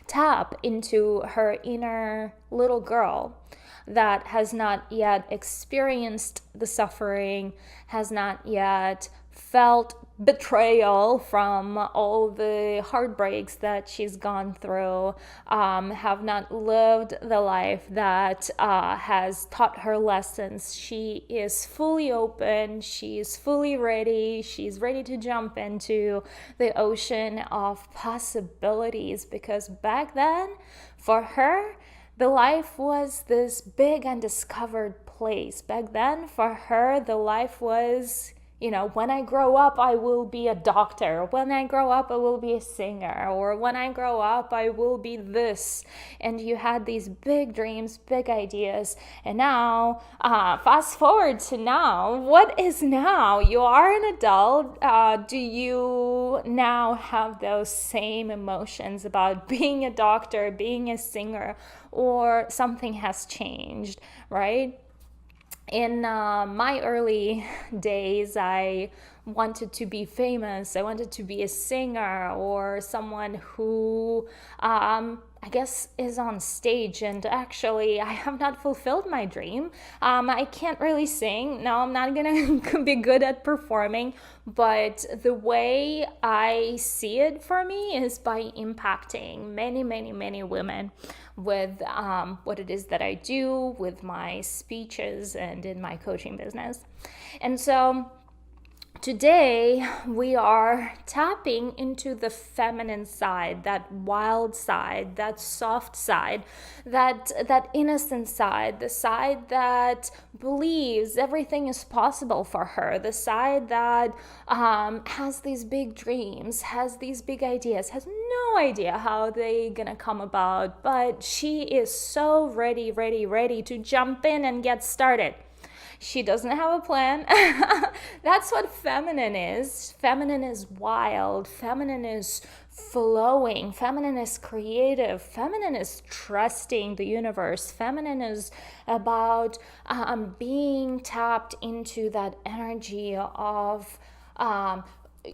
tap into her inner little girl that has not yet experienced the suffering, has not yet felt betrayal from all the heartbreaks that she's gone through, have not lived the life that has taught her lessons. She is fully open, she's fully ready, she's ready to jump into the ocean of possibilities, because back then, for her, the life was this big undiscovered place. Back then, for her, the life was, when I grow up, I will be a doctor. When I grow up, I will be a singer. Or when I grow up, I will be this. And you had these big dreams, big ideas. And now, fast forward to now. What is now? You are an adult. Do you now have those same emotions about being a doctor, being a singer, or something has changed, right? In my early days, I wanted to be famous. I wanted to be a singer or someone who, I guess, is on stage. And actually, I have not fulfilled my dream. I can't really sing. No, I'm not going to be good at performing. But the way I see it for me is by impacting many, many, many women with what it is that I do, with my speeches and in my coaching business. And so today we are tapping into the feminine side, that wild side, that soft side, that innocent side, the side that believes everything is possible for her, the side that has these big dreams, has these big ideas, has no idea how they're gonna come about, but she is so ready to jump in and get started. She doesn't have a plan. That's what feminine is. Feminine is wild. Feminine is flowing. Feminine is creative. Feminine is trusting the universe. Feminine is about being tapped into that energy of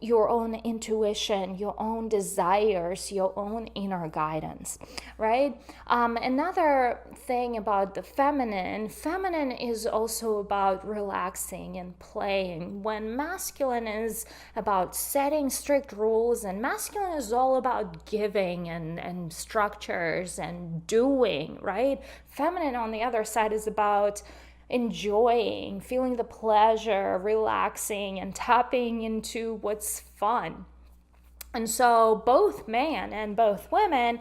your own intuition, your own desires, your own inner guidance, right? Another thing about the feminine is also about relaxing and playing. When masculine is about setting strict rules, and masculine is all about giving and structures and doing, right? Feminine, on the other side, is about enjoying, feeling the pleasure, relaxing, and tapping into what's fun. And so both men and both women,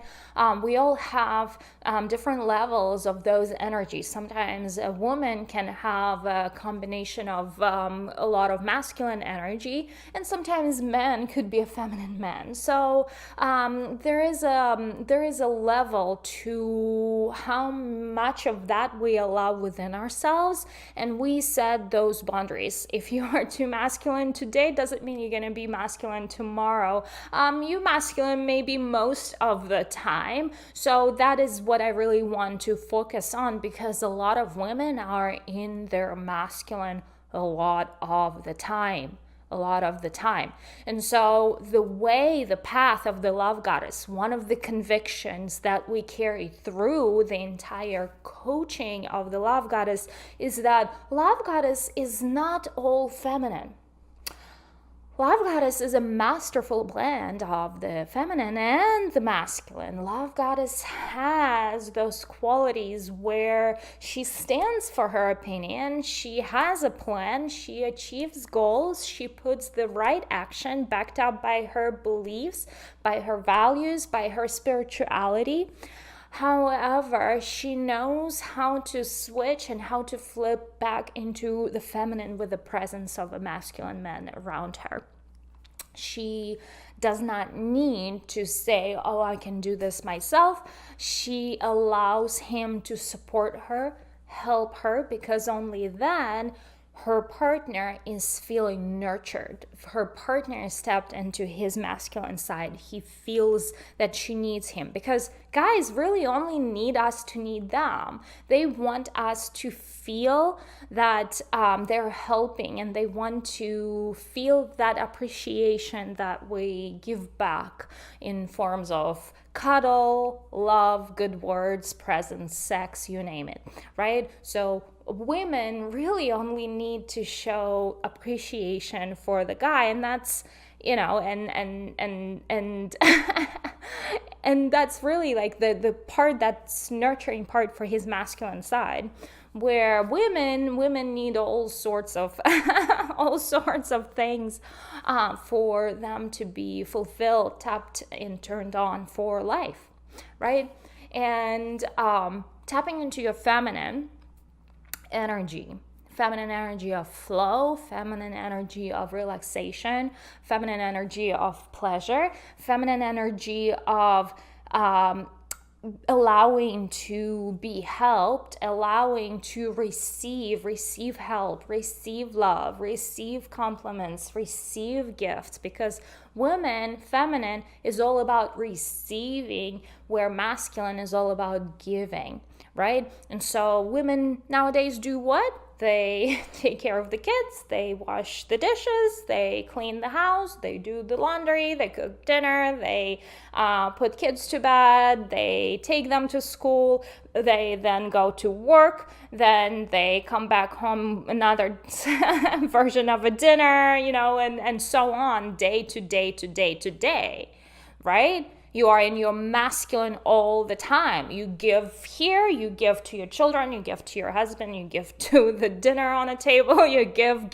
we all have different levels of those energies. Sometimes a woman can have a combination of a lot of masculine energy, and sometimes men could be a feminine man. So there is a level to how much of that we allow within ourselves, and we set those boundaries. If you are too masculine today, doesn't mean you're going to be masculine tomorrow. You masculine maybe most of the time. So that is what I really want to focus on, because a lot of women are in their masculine a lot of the time. And so the path of the love goddess, one of the convictions that we carry through the entire coaching of the love goddess, is that love goddess is not all feminine. Love Goddess is a masterful blend of the feminine and the masculine. Love Goddess has those qualities where she stands for her opinion, she has a plan, she achieves goals, she puts the right action backed up by her beliefs, by her values, by her spirituality. However, she knows how to switch and how to flip back into the feminine with the presence of a masculine man around her. She does not need to say, oh, I can do this myself. She allows him to support her, help her, because only then her partner is feeling nurtured. Her partner stepped into his masculine side. He feels that she needs him, because guys really only need us to need them. They want us to feel that they're helping, and they want to feel that appreciation that we give back in forms of cuddle, love, good words, presence, sex, you name it, right? So women really only need to show appreciation for the guy, and that's, and and that's really like the part that's nurturing part for his masculine side, where women need all sorts of all sorts of things for them to be fulfilled, tapped and turned on for life, right? And tapping into your feminine energy of flow, feminine energy of relaxation, feminine energy of pleasure, feminine energy of allowing to be helped, allowing to receive help, receive love, receive compliments, receive gifts, because feminine is all about receiving, where masculine is all about giving, right? And so women nowadays do what? They take care of the kids, they wash the dishes, they clean the house, they do the laundry, they cook dinner, they put kids to bed, they take them to school, they then go to work, then they come back home, another version of a dinner, and so on, day to day to day to day, right? You are in your masculine all the time. You give here, you give to your children, you give to your husband, you give to the dinner on a table, you give.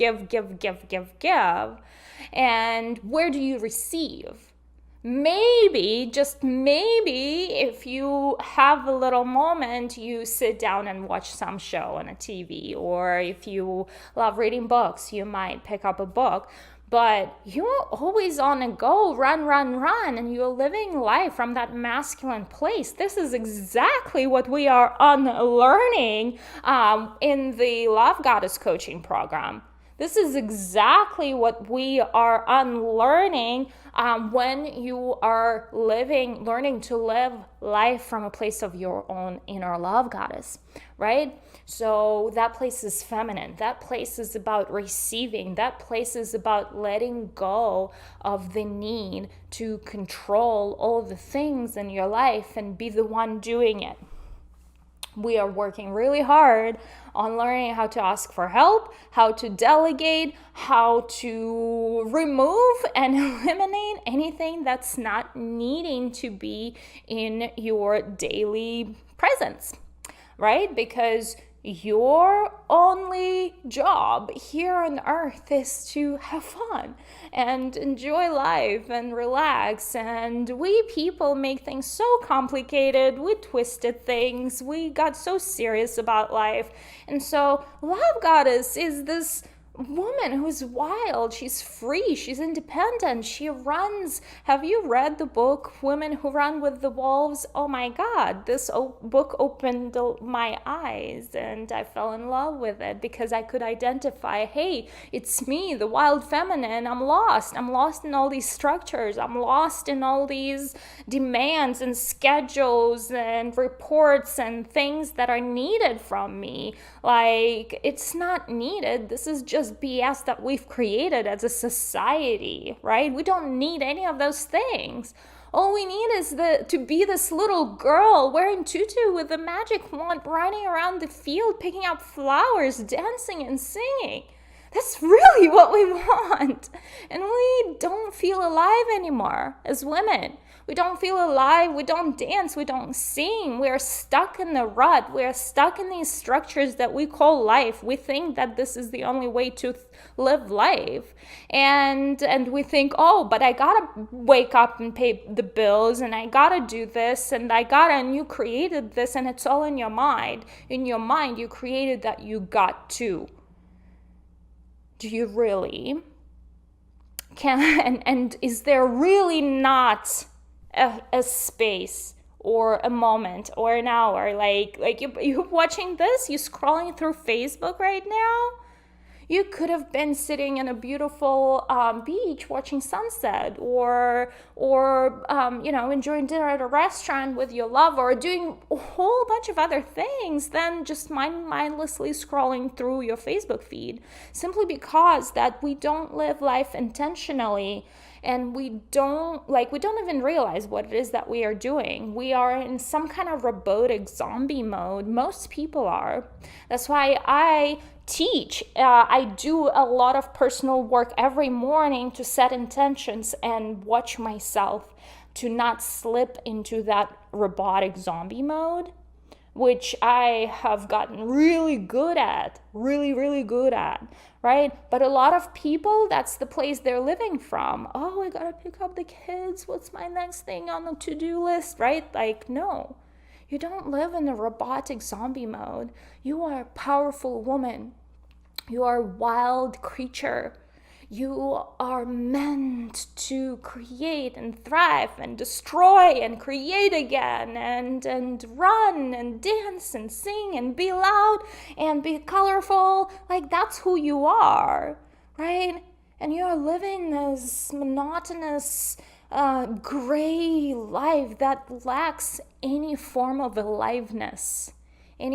And where do you receive? Maybe, just maybe, if you have a little moment, you sit down and watch some show on a TV, or if you love reading books, you might pick up a book. But you're always on a go, run, and you're living life from that masculine place. This is exactly what we are unlearning in the Love Goddess coaching program. This is exactly what we are unlearning when you are learning to live life from a place of your own inner love goddess, right? So that place is feminine. That place is about receiving. That place is about letting go of the need to control all the things in your life and be the one doing it. We are working really hard on learning how to ask for help, how to delegate, how to remove and eliminate anything that's not needing to be in your daily presence, right? Because your only job here on earth is to have fun and enjoy life and relax. And we people make things so complicated. We twisted things. We got so serious about life. And so Love Goddess is this woman who's wild. She's free. She's independent. She runs. Have you read the book Women Who Run with the Wolves? Oh my God, this book opened my eyes, and I fell in love with it because I could identify, hey, it's me, the wild feminine. I'm lost in all these structures. I'm lost in all these demands and schedules and reports and things that are needed from me. Like, it's not needed. This is just BS that we've created as a society, right? We don't need any of those things. All we need is to be this little girl wearing tutu with a magic wand, running around the field, picking up flowers, dancing and singing. That's really what we want. And we don't feel alive anymore as women. We don't feel alive. We don't dance. We don't sing. We're stuck in the rut. We're stuck in these structures that we call life. We think that this is the only way to live life. And we think, oh, but I gotta wake up and pay the bills, and I gotta do this, and you created this, and it's all in your mind. In your mind, you created that you got to. Do you really? And is there really not a space or a moment or an hour? Like you're watching this, you're scrolling through Facebook right now, You could have been sitting in a beautiful beach watching sunset, or enjoying dinner at a restaurant with your lover, or doing a whole bunch of other things than just mindlessly scrolling through your Facebook feed, simply because that we don't live life intentionally. And we don't even realize what it is that we are doing. We are in some kind of robotic zombie mode. Most people are. That's why I teach. I do a lot of personal work every morning to set intentions and watch myself to not slip into that robotic zombie mode, which I have gotten really good at, really good at, right? But a lot of people, that's the place they're living from. Oh, I gotta pick up the kids. What's my next thing on the to-do list, right? Like, no, you don't live in a robotic zombie mode. You are a powerful woman. You are a wild creature. You are meant to create and thrive and destroy and create again and run and dance and sing and be loud and be colorful. Like, that's who you are, right? And you are living this monotonous, gray life that lacks any form of aliveness. And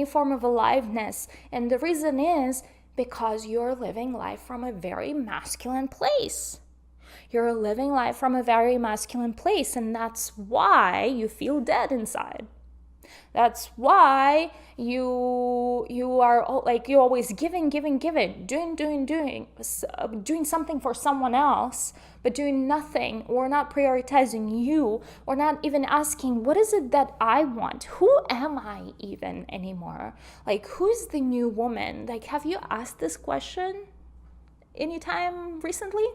the reason is because you're living life from a very masculine place. You're living life from a very masculine place, and that's why you feel dead inside. That's why you are like, you're always giving, doing something for someone else, but doing nothing, or not prioritizing you, or not even asking, what is it that I want? Who am I even anymore? Like, who's the new woman? Like, have you asked this question anytime recently?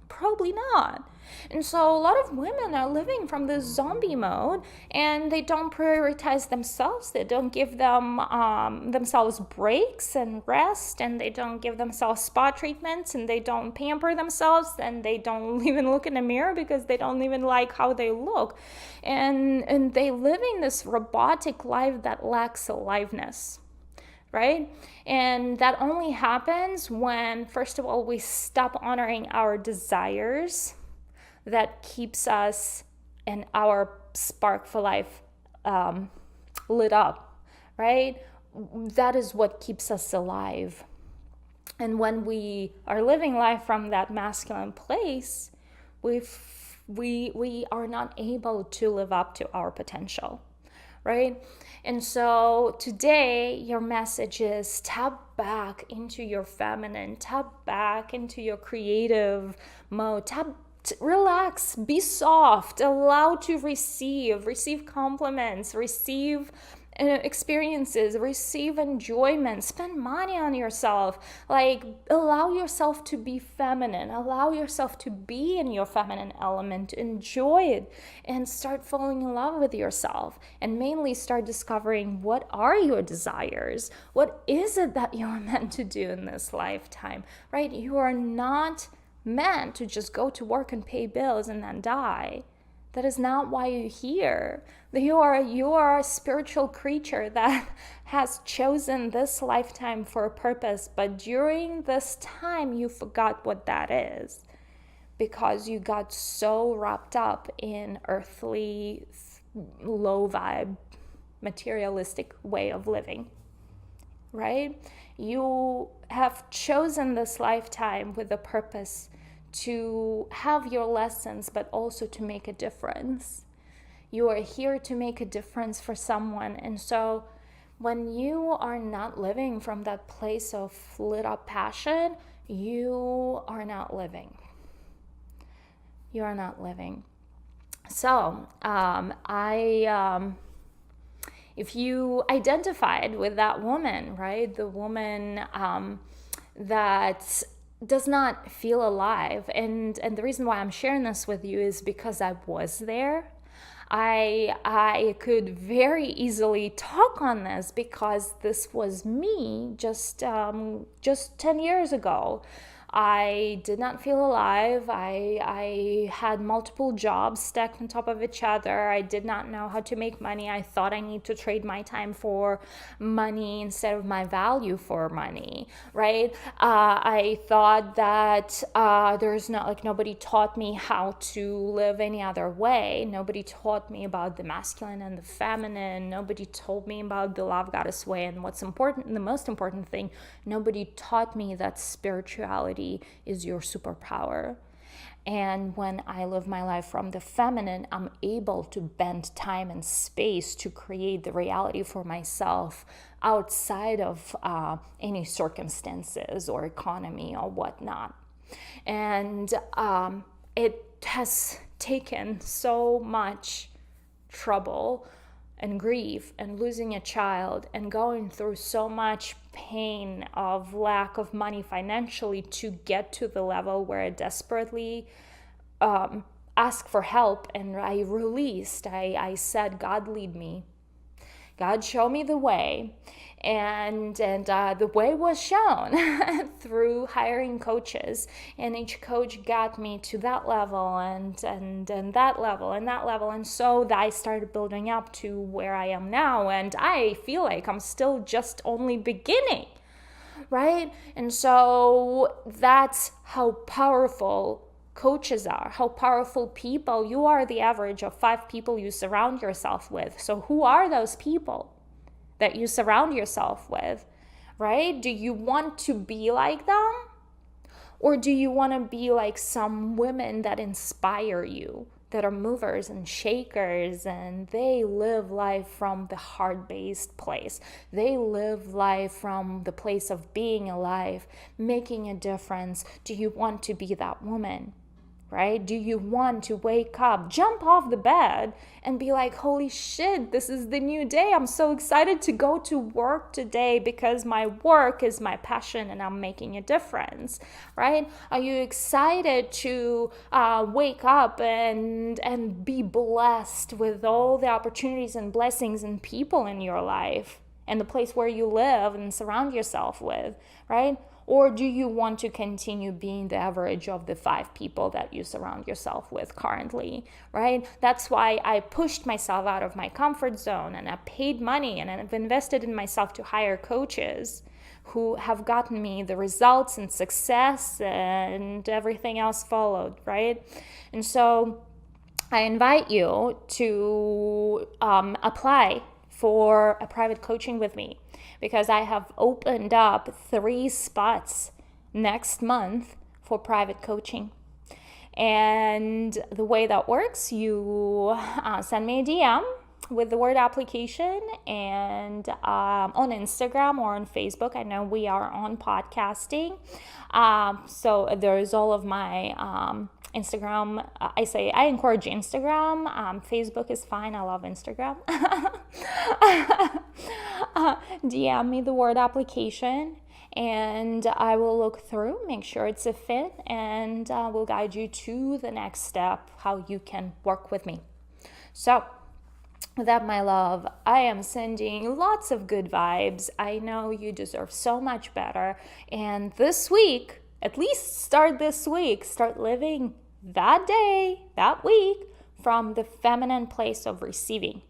Probably not. And so a lot of women are living from this zombie mode, and they don't prioritize themselves. They don't give themselves breaks and rest, and they don't give themselves spa treatments, and they don't pamper themselves, and they don't even look in the mirror because they don't even like how they look. And they live in this robotic life that lacks aliveness. Right? And that only happens when, first of all, we stop honoring our desires that keeps us and our spark for life lit up, right? That is what keeps us alive. And when we are living life from that masculine place, we are not able to live up to our potential. Right? And so today, your message is tap back into your feminine, tap back into your creative mode, relax, be soft, allow to receive compliments, receive experiences, receive enjoyment, spend money on yourself, like allow yourself to be feminine, allow yourself to be in your feminine element, enjoy it, and start falling in love with yourself, and mainly start discovering what are your desires, what is it that you're meant to do in this lifetime, right? You are not meant to just go to work and pay bills and then die. That is not why you're here. You are a spiritual creature that has chosen this lifetime for a purpose, but during this time you forgot what that is because you got so wrapped up in earthly, low vibe, materialistic way of living, right? You have chosen this lifetime with a purpose to have your lessons, but also to make a difference. You are here to make a difference for someone. And so when you are not living from that place of lit up passion, you are not living. You are not living. So if you identified with that woman, right, the woman that does not feel alive, and the reason why I'm sharing this with you is because I was there. I could very easily talk on this because this was me just 10 years ago. I did not feel alive. I had multiple jobs stacked on top of each other. I did not know how to make money. I thought I need to trade my time for money instead of my value for money, right? I thought that there's not, like, nobody taught me how to live any other way. Nobody taught me about the masculine and the feminine. Nobody told me about the love goddess way. And what's important, the most important thing, nobody taught me that spirituality is your superpower. And when I live my life from the feminine, I'm able to bend time and space to create the reality for myself outside of any circumstances or economy or whatnot. And it has taken so much trouble and grief and losing a child and going through so much pain of lack of money financially to get to the level where I desperately asked for help, and I released. I said, God, lead me. God, show me the way. And the way was shown through hiring coaches, and each coach got me to that level and that level and that level, and so I started building up to where I am now, and I feel like I'm still just only beginning, right? And so that's how powerful coaches are, how powerful people. You are the average of 5 people you surround yourself with. So who are those people that you surround yourself with, right? Do you want to be like them? Or do you want to be like some women that inspire you, that are movers and shakers, and they live life from the heart-based place? They live life from the place of being alive, making a difference. Do you want to be that woman? Right? Do you want to wake up, jump off the bed, and be like, holy shit, this is the new day. I'm so excited to go to work today because my work is my passion and I'm making a difference, right? Are you excited to wake up and be blessed with all the opportunities and blessings and people in your life and the place where you live and surround yourself with, right? Or do you want to continue being the average of the 5 people that you surround yourself with currently, right? That's why I pushed myself out of my comfort zone, and I paid money, and I've invested in myself to hire coaches who have gotten me the results and success, and everything else followed, right? And so I invite you to apply for a private coaching with me, because I have opened up 3 spots next month for private coaching. And the way that works, you send me a DM with the word application, and on Instagram or on Facebook. I know we are on podcasting. So there's all of my Instagram. I encourage Instagram. Facebook is fine. I love Instagram. DM me the word application, and I will look through, make sure it's a fit, and will guide you to the next step, how you can work with me. So with that, my love, I am sending lots of good vibes. I know you deserve so much better. And this week, at least start this week, start living that day, that week, from the feminine place of receiving,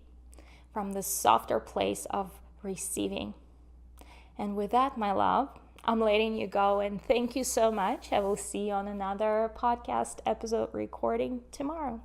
from the softer place of receiving. And with that, my love, I'm letting you go, and thank you so much. I will see you on another podcast episode recording tomorrow.